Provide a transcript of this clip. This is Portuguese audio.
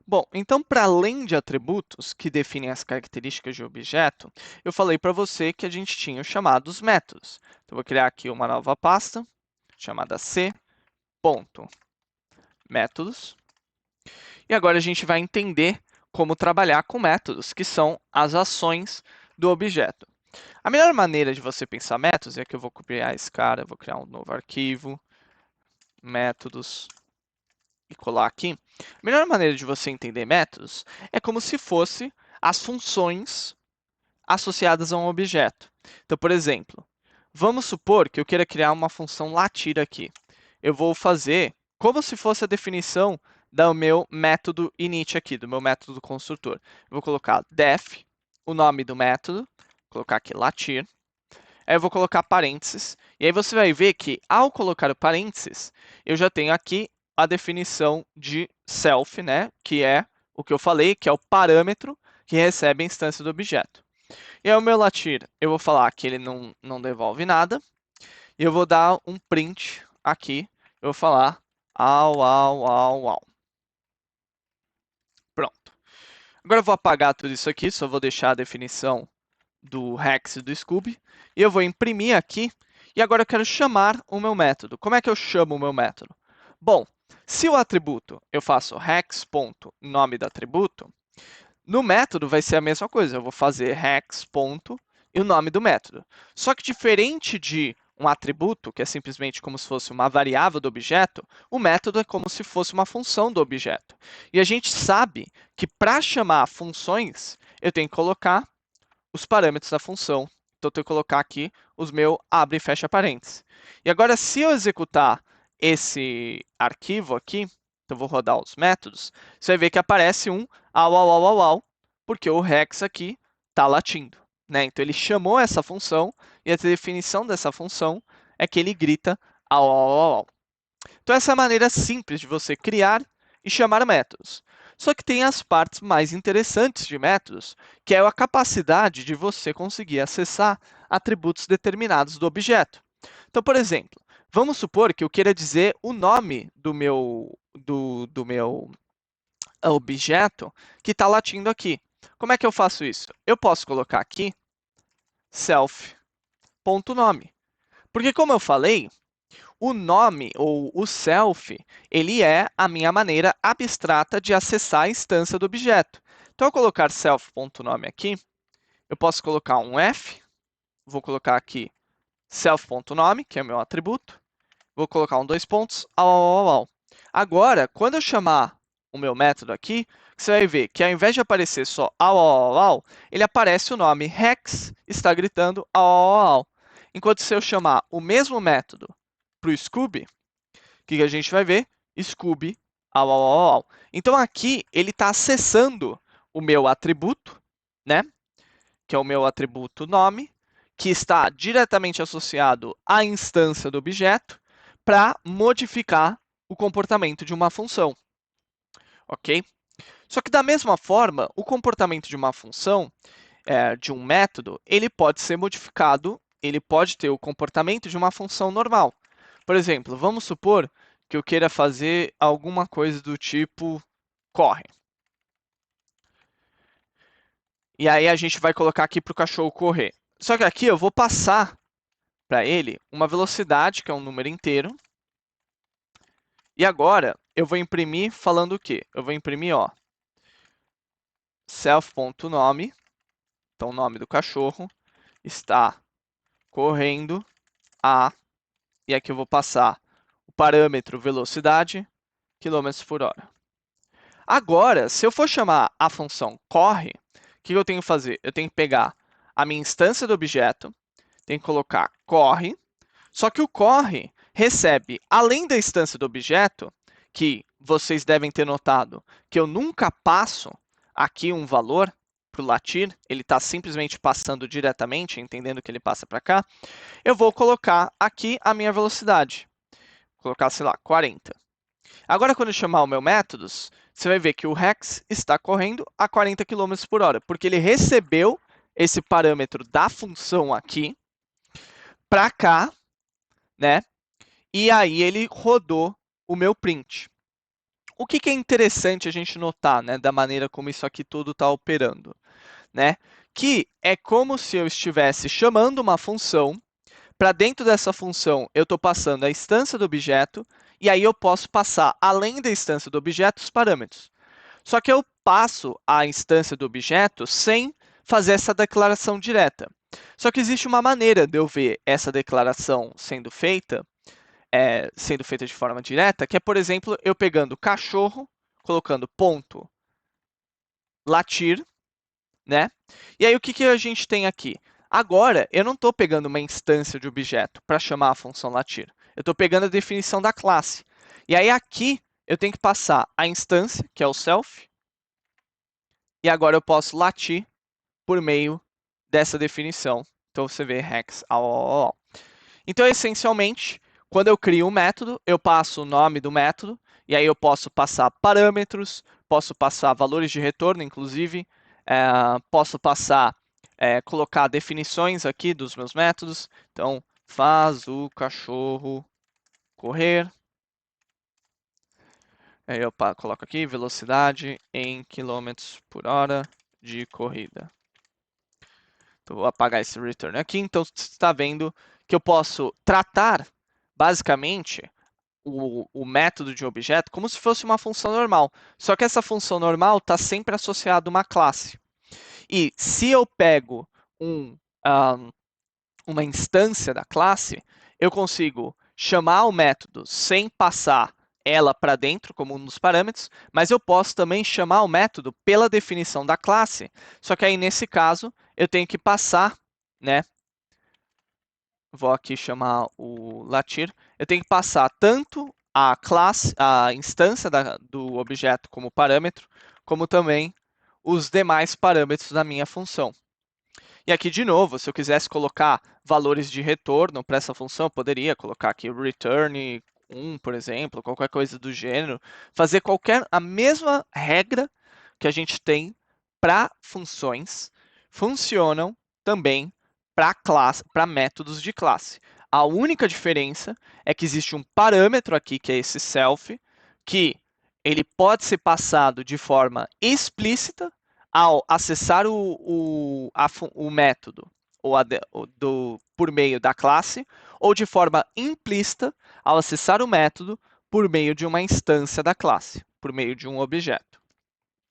Bom, então, para além de atributos que definem as características de objeto, eu falei para você que a gente tinha os chamados métodos. Então, vou criar aqui uma nova pasta chamada c.métodos. E agora a gente vai entender como trabalhar com métodos, que são as ações do objeto. A melhor maneira de você pensar métodos é que eu vou copiar esse cara, vou criar um novo arquivo, métodos, e colar aqui. A melhor maneira de você entender métodos é como se fosse as funções associadas a um objeto. Então, por exemplo, vamos supor que eu queira criar uma função latir aqui. Eu vou fazer como se fosse a definição do meu método init aqui, do meu método construtor. Eu vou colocar def, o nome do método, vou colocar aqui latir. Aí eu vou colocar parênteses, e aí você vai ver que ao colocar o parênteses, eu já tenho aqui a definição de self, né? Que é o que eu falei, que é o parâmetro que recebe a instância do objeto. E aí o meu latir, eu vou falar que ele não devolve nada, e eu vou dar um print aqui, eu vou falar au. Pronto. Agora eu vou apagar tudo isso aqui, só vou deixar a definição do Hex e do Scooby, e eu vou imprimir aqui, e agora eu quero chamar o meu método. Como é que eu chamo o meu método? Bom, se o atributo eu faço hex.nome do atributo, no método vai ser a mesma coisa, eu vou fazer hex. E o nome do método. Só que diferente de um atributo, que é simplesmente como se fosse uma variável do objeto, o método é como se fosse uma função do objeto. E a gente sabe que para chamar funções, eu tenho que colocar os parâmetros da função. Então, eu tenho que colocar aqui os meus abre e fecha parênteses. E agora, se eu executar esse arquivo aqui, então vou rodar os métodos, você vai ver que aparece um au, porque o Hex aqui está latindo. Né? Então, ele chamou essa função e a definição dessa função é que ele grita au. Então, essa é a maneira simples de você criar e chamar métodos. Só que tem as partes mais interessantes de métodos, que é a capacidade de você conseguir acessar atributos determinados do objeto. Então, por exemplo, vamos supor que eu queira dizer o nome do meu objeto que está latindo aqui. Como é que eu faço isso? Eu posso colocar aqui self.nome. Porque, como eu falei, o nome ou o self, ele é a minha maneira abstrata de acessar a instância do objeto. Então, ao colocar self.nome aqui, eu posso colocar um f, vou colocar aqui self.nome, que é o meu atributo, vou colocar um dois pontos, au. Agora, quando eu chamar o meu método aqui, você vai ver que ao invés de aparecer só au, ele aparece o nome hex, está gritando au. Enquanto se eu chamar o mesmo método para o Scooby, o que a gente vai ver? Scooby, au. Então, aqui, ele está acessando o meu atributo, né? Que é o meu atributo nome, que está diretamente associado à instância do objeto, para modificar o comportamento de uma função, ok? Só que, da mesma forma, o comportamento de uma função, de um método, ele pode ser modificado, ele pode ter o comportamento de uma função normal. Por exemplo, vamos supor que eu queira fazer alguma coisa do tipo corre. E aí a gente vai colocar aqui para o cachorro correr. Só que aqui eu vou passar para ele uma velocidade, que é um número inteiro. E agora eu vou imprimir falando o quê? Eu vou imprimir, ó, self.nome, então o nome do cachorro, está correndo a, e aqui eu vou passar o parâmetro velocidade, quilômetros por hora. Agora, se eu for chamar a função corre, o que eu tenho que fazer? Eu tenho que pegar a minha instância do objeto, tenho que colocar corre, só que o corre recebe, além da instância do objeto, que vocês devem ter notado que eu nunca passo aqui um valor para o latir, ele está simplesmente passando diretamente, entendendo que ele passa para cá, eu vou colocar aqui a minha velocidade. Vou colocar, sei lá, 40. Agora, quando eu chamar o meu métodos, você vai ver que o Hex está correndo a 40 km por hora, porque ele recebeu esse parâmetro da função aqui para cá, né? E aí ele rodou o meu print. o que é interessante a gente notar, né, da maneira como isso aqui tudo está operando, né? Que é como se eu estivesse chamando uma função, para dentro dessa função eu estou passando a instância do objeto, e aí eu posso passar, além da instância do objeto, os parâmetros. Só que eu passo a instância do objeto sem fazer essa declaração direta. Só que existe uma maneira de eu ver essa declaração sendo feita de forma direta, que é, por exemplo, eu pegando cachorro, colocando ponto latir, né? E aí o que a gente tem aqui? Agora, eu não estou pegando uma instância de objeto para chamar a função latir. Eu estou pegando a definição da classe. E aí aqui eu tenho que passar a instância, que é o self, e agora eu posso latir por meio dessa definição. Então você vê hex. Então, essencialmente, quando eu crio um método, eu passo o nome do método, e aí eu posso passar parâmetros, posso passar valores de retorno, inclusive, posso passar, colocar definições aqui dos meus métodos. Então, faz o cachorro correr. Aí eu coloco aqui velocidade em quilômetros por hora de corrida. Então, vou apagar esse return aqui. Então, você está vendo que eu posso tratar, basicamente, o método de objeto como se fosse uma função normal. Só que essa função normal está sempre associada a uma classe. E se eu pego um, uma instância da classe, eu consigo chamar o método sem passar ela para dentro, como um dos parâmetros, mas eu posso também chamar o método pela definição da classe. Só que aí, nesse caso, eu tenho que passar, né? Vou aqui chamar o latir. Eu tenho que passar tanto a classe, a instância do objeto como parâmetro, como também os demais parâmetros da minha função. E aqui, de novo, se eu quisesse colocar valores de retorno para essa função, eu poderia colocar aqui return 1, por exemplo, qualquer coisa do gênero, fazer a mesma regra que a gente tem para funções, funcionam também para métodos de classe. A única diferença é que existe um parâmetro aqui, que é esse self, que ele pode ser passado de forma explícita ao acessar o método por meio da classe, ou de forma implícita ao acessar o método por meio de uma instância da classe, por meio de um objeto.